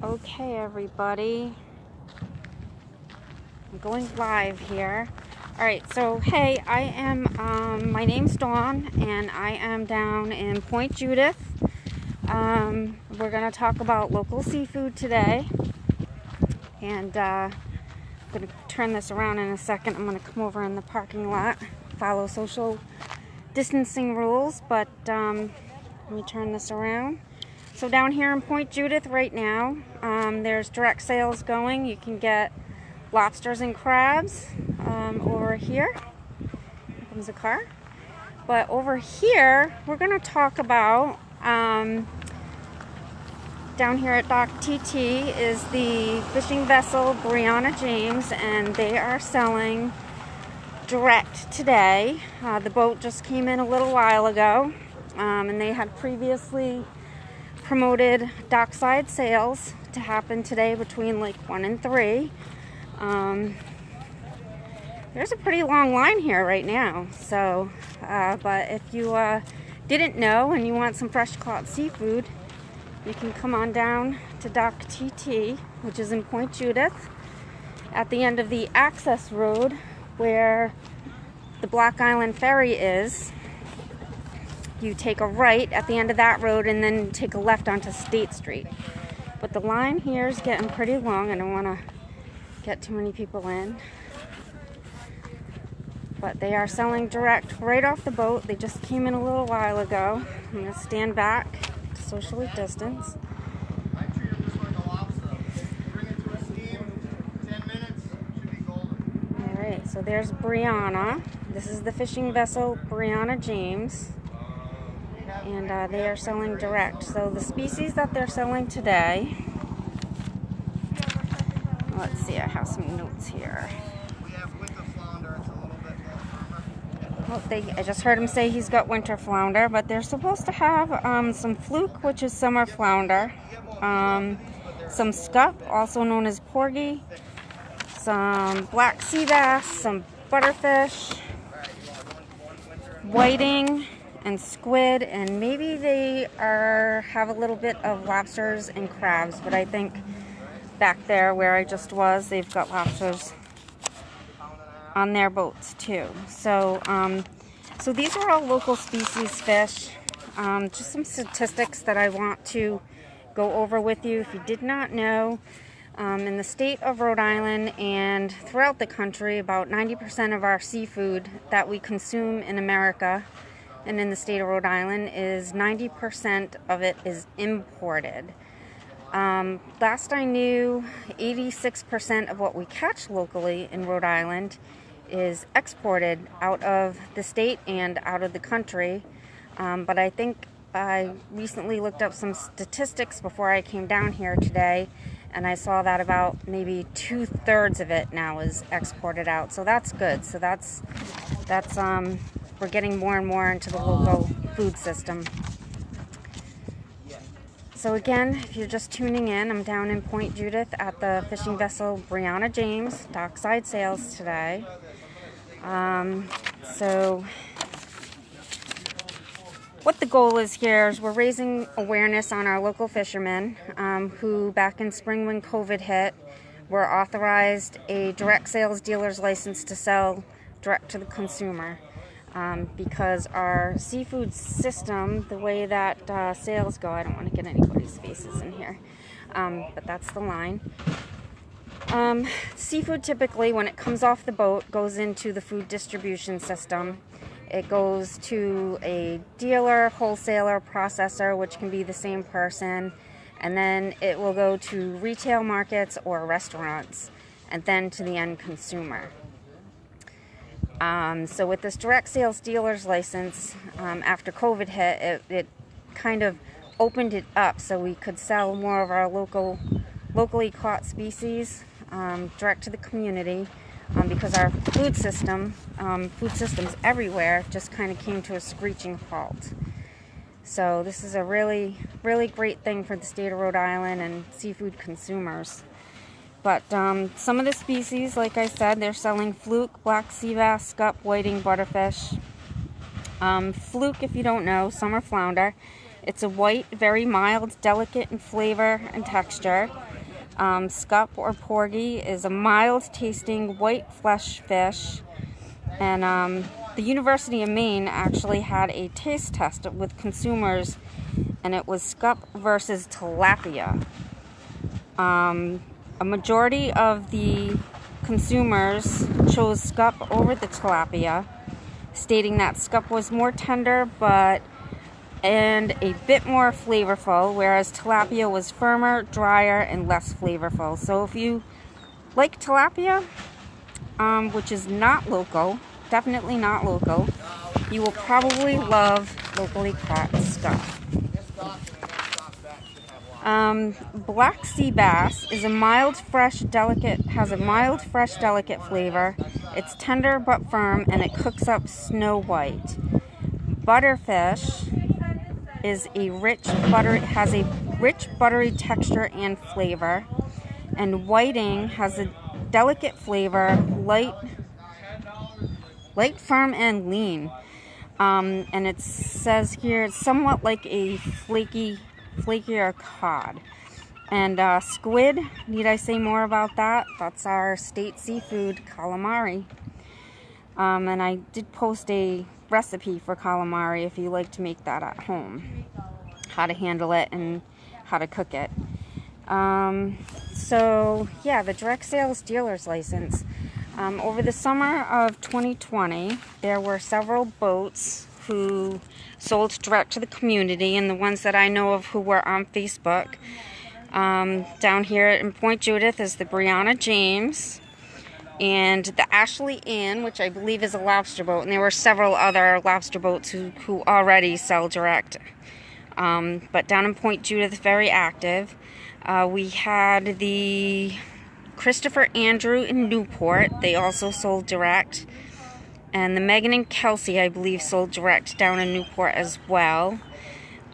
Okay, everybody, I'm going live here. Alright, so hey, I am, my name's Dawn, and I am down in Point Judith. We're going to talk about local seafood today, and I'm going to turn this around in a second. I'm going to come over in the parking lot, follow social distancing rules, but let me turn this around. So down here in Point Judith right now, there's direct sales going. You can get lobsters and crabs over here. Here comes a car. But over here, we're going to talk about, down here at Dock TT is the fishing vessel Briana James, and they are selling direct today. The boat just came in a little while ago, and they had previously promoted dockside sales to happen today between like 1 and 3. There's a pretty long line here right now, so but if you didn't know and you want some fresh caught seafood, you can come on down to Dock TT, which is in Point Judith, at the end of the access road where the Black Island Ferry is. You take a right at the end of that road and then take a left onto State Street. But the line here is getting pretty long. I don't want to get too many people in. But they are selling direct right off the boat. They just came in a little while ago. I'm going to stand back to socially distance. I treat them just like a lobster. Bring it to a steam, 10 minutes, should be golden. Alright, so there's Briana. This is the fishing vessel Briana James. And they are selling direct. So the species that they're selling today, let's see, I have some notes here. We have winter flounder, it's a little bit more firmer. I just heard him say he's got winter flounder, but they're supposed to have some fluke, which is summer flounder, some scup, also known as porgy, some black sea bass, some butterfish, whiting, and squid, and maybe they have a little bit of lobsters and crabs, but I think back there where I just was, they've got lobsters on their boats too. So so these are all local species fish. Just some statistics that I want to go over with you. If you did not know, in the state of Rhode Island and throughout the country, about 90% of our seafood that we consume in America and in the state of Rhode Island is 90% of it is imported. Last I knew, 86% of what we catch locally in Rhode Island is exported out of the state and out of the country. But I think I recently looked up some statistics before I came down here today, and I saw that about maybe 2/3 of it now is exported out. So that's good. So that's we're getting more and more into the local food system. So again, if you're just tuning in, I'm down in Point Judith at the fishing vessel Briana James, dockside sales today. So what the goal is here is we're raising awareness on our local fishermen who back in spring when COVID hit were authorized a direct sales dealer's license to sell direct to the consumer. Because our seafood system, the way that sales go, I don't want to get anybody's faces in here, but that's the line. Seafood typically, when it comes off the boat, goes into the food distribution system. It goes to a dealer, wholesaler, processor, which can be the same person, and then it will go to retail markets or restaurants, and then to the end consumer. So with this direct sales dealer's license, after COVID hit, it kind of opened it up so we could sell more of our locally caught species direct to the community, because our food systems everywhere just kind of came to a screeching halt. So this is a really, really great thing for the state of Rhode Island and seafood consumers. But some of the species, like I said, they're selling fluke, black sea bass, scup, whiting, butterfish. Fluke, if you don't know, summer flounder. It's a white, very mild, delicate in flavor and texture. Scup or porgy is a mild-tasting white flesh fish, and the University of Maine actually had a taste test with consumers, and it was scup versus tilapia. A majority of the consumers chose scup over the tilapia, stating that scup was more tender and a bit more flavorful, whereas tilapia was firmer, drier, and less flavorful. So if you like tilapia, which is not local, definitely not local, you will probably love locally caught scup. Black sea bass is a mild, fresh, delicate flavor. It's tender but firm, and it cooks up snow white. Butterfish has a rich buttery texture and flavor, and whiting has a delicate flavor, light, firm, and lean. And it says here it's somewhat like a flakier cod. And squid, need I say more about that? That's our state seafood, calamari. And I did post a recipe for calamari if you like to make that at home, how to handle it and how to cook it. So yeah, the direct sales dealer's license. Over the summer of 2020, there were several boats who sold direct to the community, and the ones that I know of who were on Facebook. Down here in Point Judith is the Briana James and the Ashley Ann, which I believe is a lobster boat, and there were several other lobster boats who already sell direct. But down in Point Judith, very active. We had the Christopher Andrew in Newport. They also sold direct. And the Megan and Kelsey, I believe, sold direct down in Newport as well.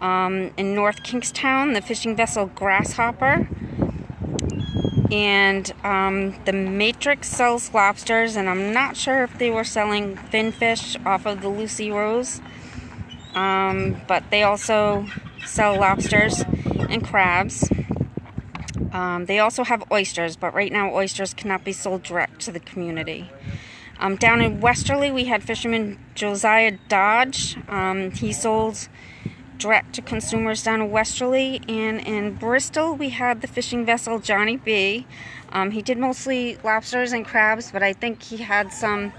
In North Kingstown, the fishing vessel Grasshopper. And the Matrix sells lobsters, and I'm not sure if they were selling finfish off of the Lucy Rose. But they also sell lobsters and crabs. They also have oysters, but right now oysters cannot be sold direct to the community. Down in Westerly, we had fisherman Josiah Dodge. He sold direct to consumers down in Westerly. And in Bristol, we had the fishing vessel Johnny B. He did mostly lobsters and crabs, but I think he had some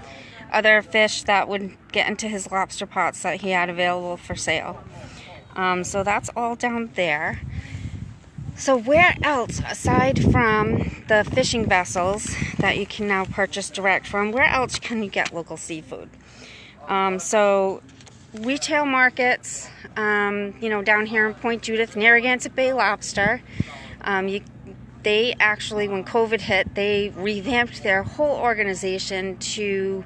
other fish that would get into his lobster pots that he had available for sale. So that's all down there. So where else, aside from the fishing vessels that you can now purchase direct from, where else can you get local seafood? So retail markets, down here in Point Judith, Narragansett Bay Lobster, they actually, when COVID hit, they revamped their whole organization to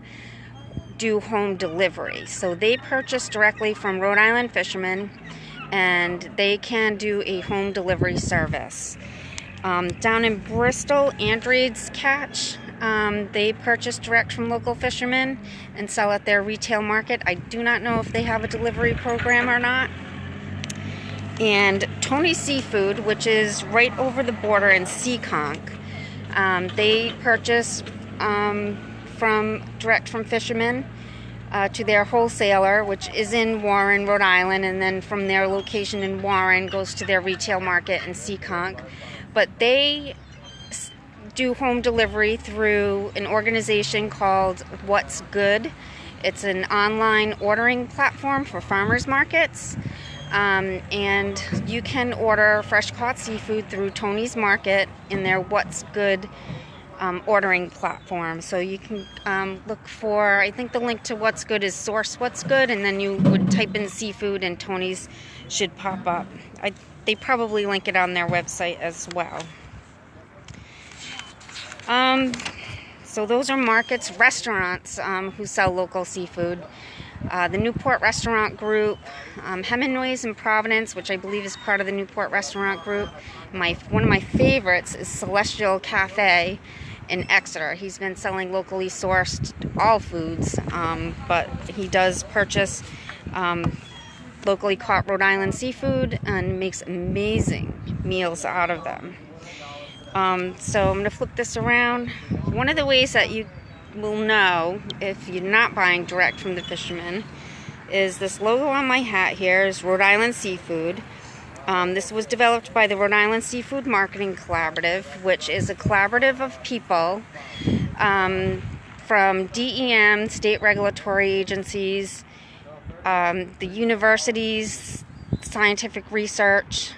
do home delivery. So they purchase directly from Rhode Island fishermen, and they can do a home delivery service. Down in Bristol, Andread's Catch, they purchase direct from local fishermen and sell at their retail market. I do not know if they have a delivery program or not. And Tony's Seafood, which is right over the border in Seekonk, they purchase direct from fishermen to their wholesaler, which is in Warren, Rhode Island, and then from their location in Warren goes to their retail market in Seekonk. But they do home delivery through an organization called What's Good. It's an online ordering platform for farmers markets, and you can order fresh caught seafood through Tony's Market in their What's Good ordering platform. So you can look for, I think the link to What's Good is Source What's Good, and then you would type in seafood and Tony's should pop up. They probably link it on their website as well. So those are markets. Restaurants who sell local seafood. The Newport Restaurant Group, Hemingway's in Providence, which I believe is part of the Newport Restaurant Group. One of my favorites is Celestial Cafe in Exeter. He's been selling locally sourced all foods, but he does purchase locally caught Rhode Island seafood and makes amazing meals out of them. So I'm going to flip this around. One of the ways that you will know if you're not buying direct from the fishermen is this logo on my hat here is Rhode Island Seafood. This was developed by the Rhode Island Seafood Marketing Collaborative, which is a collaborative of people from DEM, state regulatory agencies, the universities, scientific research,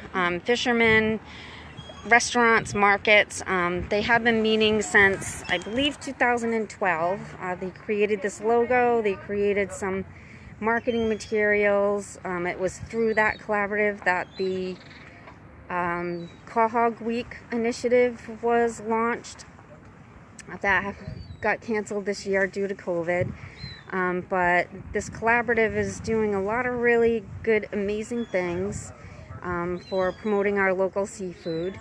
fishermen, restaurants, markets. They have been meeting since, I believe, 2012. They created this logo. They created some marketing materials. It was through that collaborative that the Quahog Week initiative was launched. That got canceled this year due to COVID. But this collaborative is doing a lot of really good, amazing things for promoting our local seafood.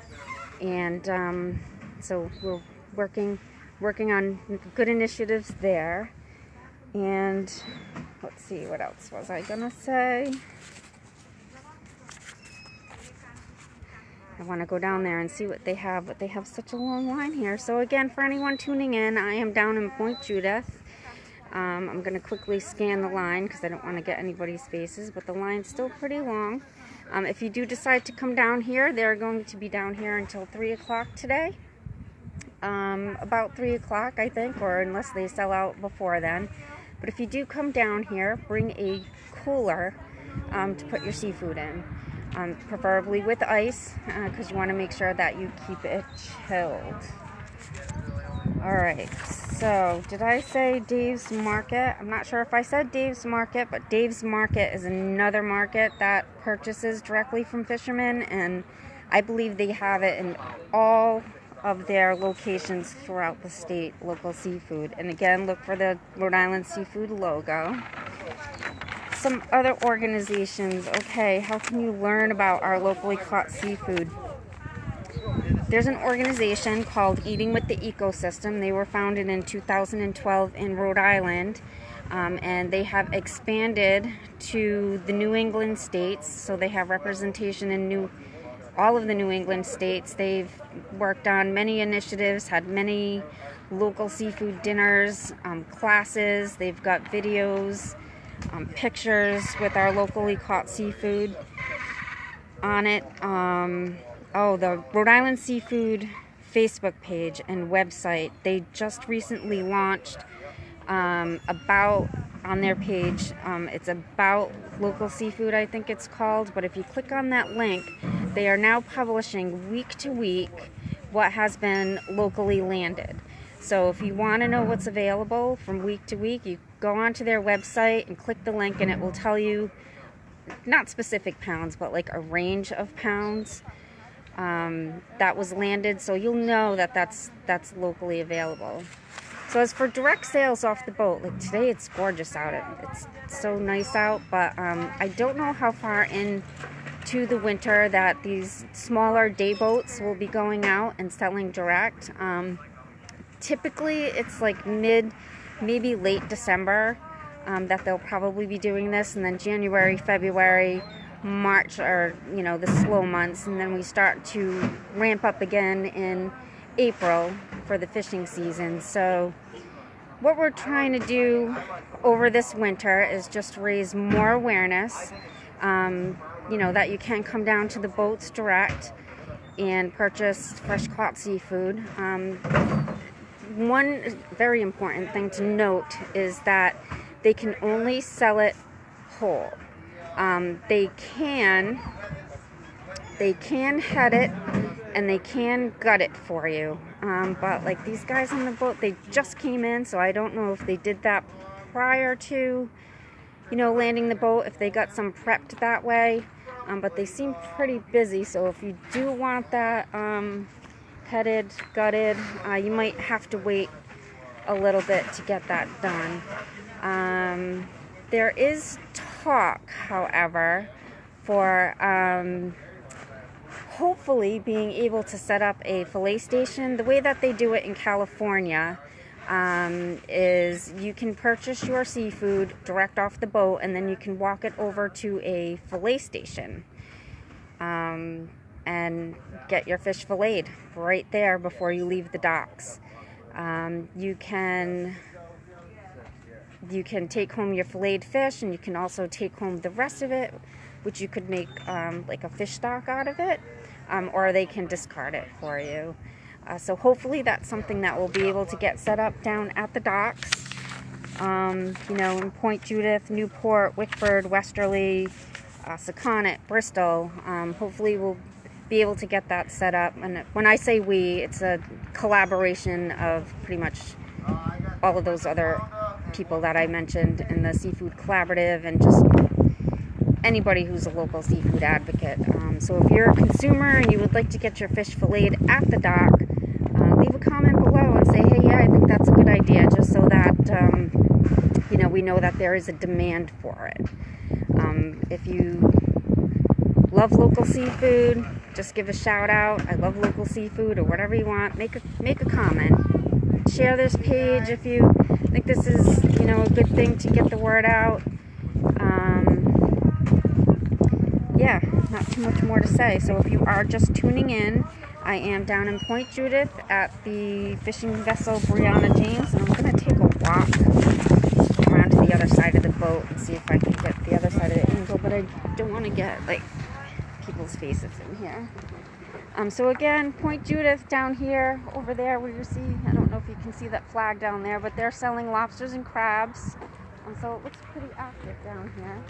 And so we're working on good initiatives there. And let's see, what else was I gonna say? I want to go down there and see what they have, but they have such a long line here. So again, for anyone tuning in, I am down in Point Judith. I'm going to quickly scan the line because I don't want to get anybody's faces, but the line's still pretty long. If you do decide to come down here, they're going to be down here until 3 o'clock today. About 3 o'clock, I think, or unless they sell out before then. But if you do come down here, bring a cooler to put your seafood in. Preferably with ice, because you want to make sure that you keep it chilled. Alright, so did I say Dave's Market? I'm not sure if I said Dave's Market, but Dave's Market is another market that purchases directly from fishermen, and I believe they have it in all of their locations throughout the state, local seafood. And again, look for the Rhode Island Seafood logo. Some other organizations. Okay, how can you learn about our locally caught seafood? There's an organization called Eating with the Ecosystem. They were founded in 2012 in Rhode Island, and they have expanded to the New England states, so they have representation in all of the New England states. They've worked on many initiatives, had many local seafood dinners, classes. They've got videos, pictures with our locally caught seafood on it. The Rhode Island Seafood Facebook page and website, they just recently launched about on their page. It's about local seafood, I think it's called, but if you click on that link, they are now publishing week to week what has been locally landed. So if you want to know what's available from week to week, you go onto their website and click the link, and it will tell you not specific pounds, but like a range of pounds that was landed, so you'll know that that's locally available. So as for direct sales off the boat, like today it's gorgeous out. It's so nice out, but I don't know how far into the winter that these smaller day boats will be going out and selling direct. Typically it's like maybe late December that they'll probably be doing this, and then January, February, March are, the slow months, and then we start to ramp up again in April for the fishing season. So what we're trying to do over this winter is just raise more awareness, that you can come down to the boats direct and purchase fresh caught seafood. One very important thing to note is that they can only sell it whole. They can head it and they can gut it for you, but like these guys on the boat, they just came in, so I don't know if they did that prior to landing the boat, if they got some prepped that way, but they seem pretty busy. So if you do want that headed, gutted, you might have to wait a little bit to get that done. There is talk, however, for hopefully being able to set up a fillet station. The way that they do it in California is you can purchase your seafood direct off the boat, and then you can walk it over to a fillet station. and get your fish filleted right there before you leave the docks. You can take home your filleted fish, and you can also take home the rest of it, which you could make like a fish stock out of it, or they can discard it for you. So hopefully that's something that we'll be able to get set up down at the docks. In Point Judith, Newport, Wickford, Westerly, Saconnet, Bristol. Hopefully we'll be able to get that set up. And when I say we, it's a collaboration of pretty much all of those other people that I mentioned in the Seafood Collaborative, and just anybody who's a local seafood advocate. So if you're a consumer and you would like to get your fish filleted at the dock, leave a comment below and say, hey, yeah, I think that's a good idea, just so that we know that there is a demand for it. If you love local seafood, just give a shout out, I love local seafood, or whatever you want. Make a comment. Share this page if you think this is a good thing to get the word out. Yeah, not too much more to say. So if you are just tuning in, I am down in Point Judith at the fishing vessel Briana James, and I'm going to take a walk around to the other side of the boat and see if I can get the other side of the angle, but I don't want to get like people's faces in here. So again, Point Judith down here, over there where you see, I don't know if you can see that flag down there, but they're selling lobsters and crabs. So it looks pretty active down here.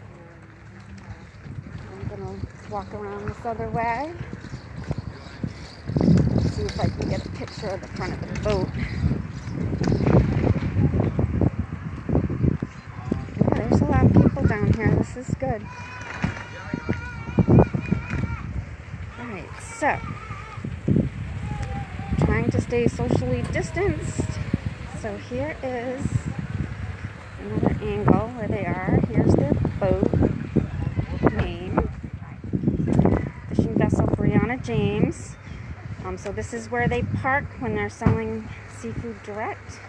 I'm going to walk around this other way. See if I can get a picture of the front of the boat. Yeah, there's a lot of people down here. This is good. Alright, so trying to stay socially distanced. So here is another angle where they are. Here's their boat name. Fishing vessel Briana James. So this is where they park when they're selling seafood direct.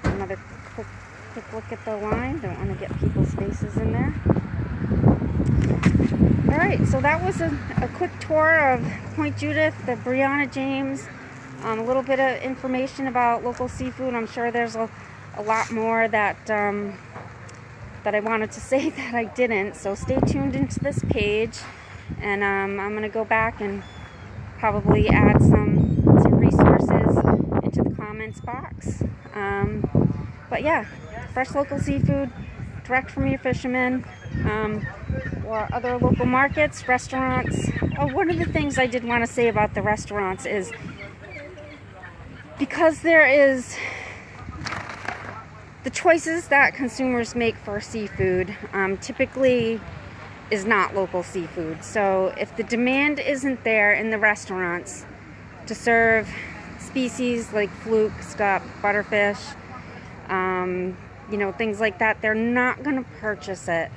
Another quick look at the line. Don't want to get people's faces in there. Alright, so that was a quick tour of Point Judith, the Briana James. A little bit of information about local seafood. I'm sure there's a lot more that I wanted to say that I didn't. So stay tuned into this page, and I'm going to go back and probably add some resources into the comments box. But yeah, fresh local seafood, direct from your fishermen, or other local markets, restaurants. Oh, one of the things I did want to say about the restaurants is, because there is the choices that consumers make for seafood typically is not local seafood. So if the demand isn't there in the restaurants to serve species like fluke, scup, butterfish, things like that, they're not going to purchase it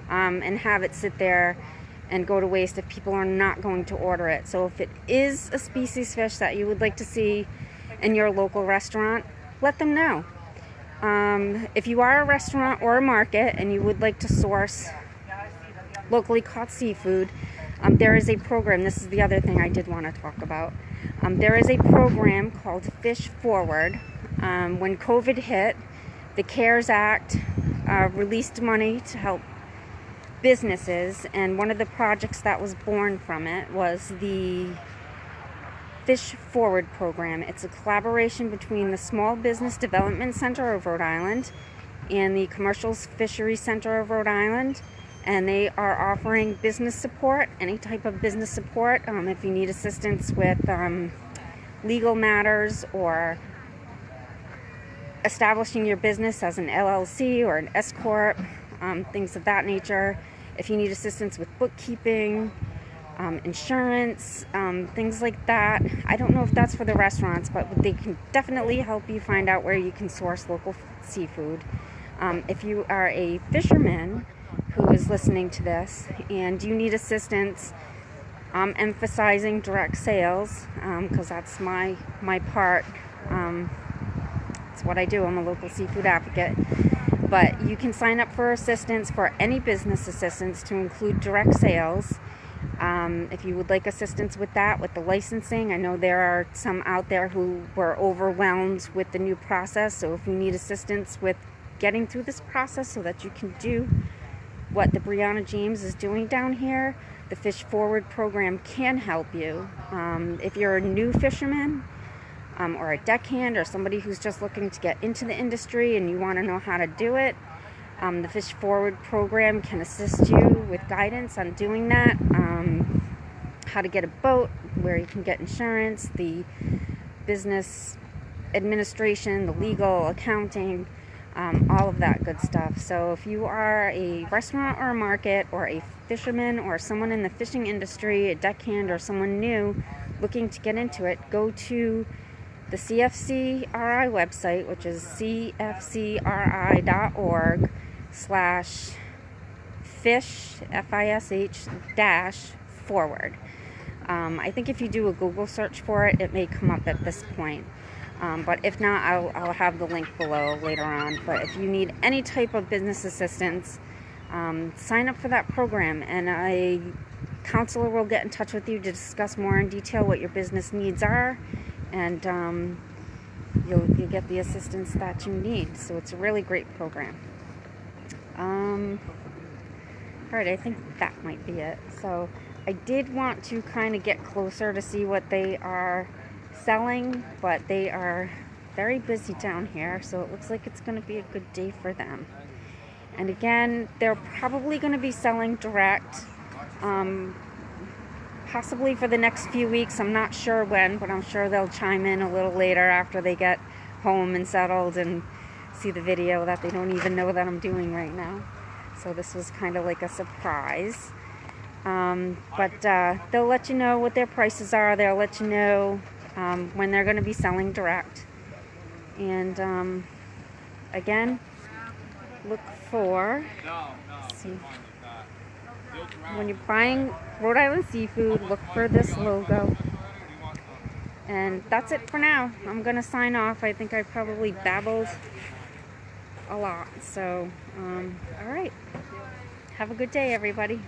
and have it sit there and go to waste if people are not going to order it. So if it is a species fish that you would like to see in your local restaurant, let them know. If you are a restaurant or a market and you would like to source locally caught seafood, there is a program. This is the other thing I did want to talk about. There is a program called Fish Forward. When COVID hit, the CARES Act released money to help businesses, and one of the projects that was born from it was the Fish Forward program. It's a collaboration between the Small Business Development Center of Rhode Island and the Commercial Fisheries Center of Rhode Island, and they are offering business support, any type of business support. If you need assistance with legal matters or establishing your business as an LLC or an S Corp, things of that nature. If you need assistance with bookkeeping, insurance, things like that. I don't know if that's for the restaurants, but they can definitely help you find out where you can source local seafood. If you are a fisherman who is listening to this and you need assistance emphasizing direct sales, because that's my part. It's what I do. I'm a local seafood advocate. But you can sign up for assistance, for any business assistance, to include direct sales. If you would like assistance with that, with the licensing, I know there are some out there who were overwhelmed with the new process. So if you need assistance with getting through this process so that you can do what the Briana James is doing down here, the Fish Forward program can help you. If you're a new fisherman, or a deckhand, or somebody who's just looking to get into the industry and you want to know how to do it, the Fish Forward program can assist you with guidance on doing that. How to get a boat, where you can get insurance, the business administration, the legal, accounting, all of that good stuff. So if you are a restaurant or a market, or a fisherman, or someone in the fishing industry, a deckhand, or someone new looking to get into it, go to the CFCRI website, which is cfcri.org/fish, FISH -forward. I think if you do a Google search for it, it may come up at this point. But if not, I'll have the link below later on. But if you need any type of business assistance, sign up for that program, and a counselor will get in touch with you to discuss more in detail what your business needs are, and you'll get the assistance that you need. So it's a really great program. Alright, I think that might be it. So I did want to kind of get closer to see what they are selling, but they are very busy down here, so it looks like it's going to be a good day for them. And again, they're probably going to be selling direct, possibly for the next few weeks. I'm not sure when, but I'm sure they'll chime in a little later after they get home and settled and see the video that they don't even know that I'm doing right now. So this was kind of like a surprise. But they'll let you know what their prices are. They'll let you know when they're going to be selling direct. And again, look for, let's see, when you're buying Rhode Island seafood, look for this logo. And that's it for now. I'm going to sign off. I think I probably babbled a lot. So, all right. Have a good day, everybody.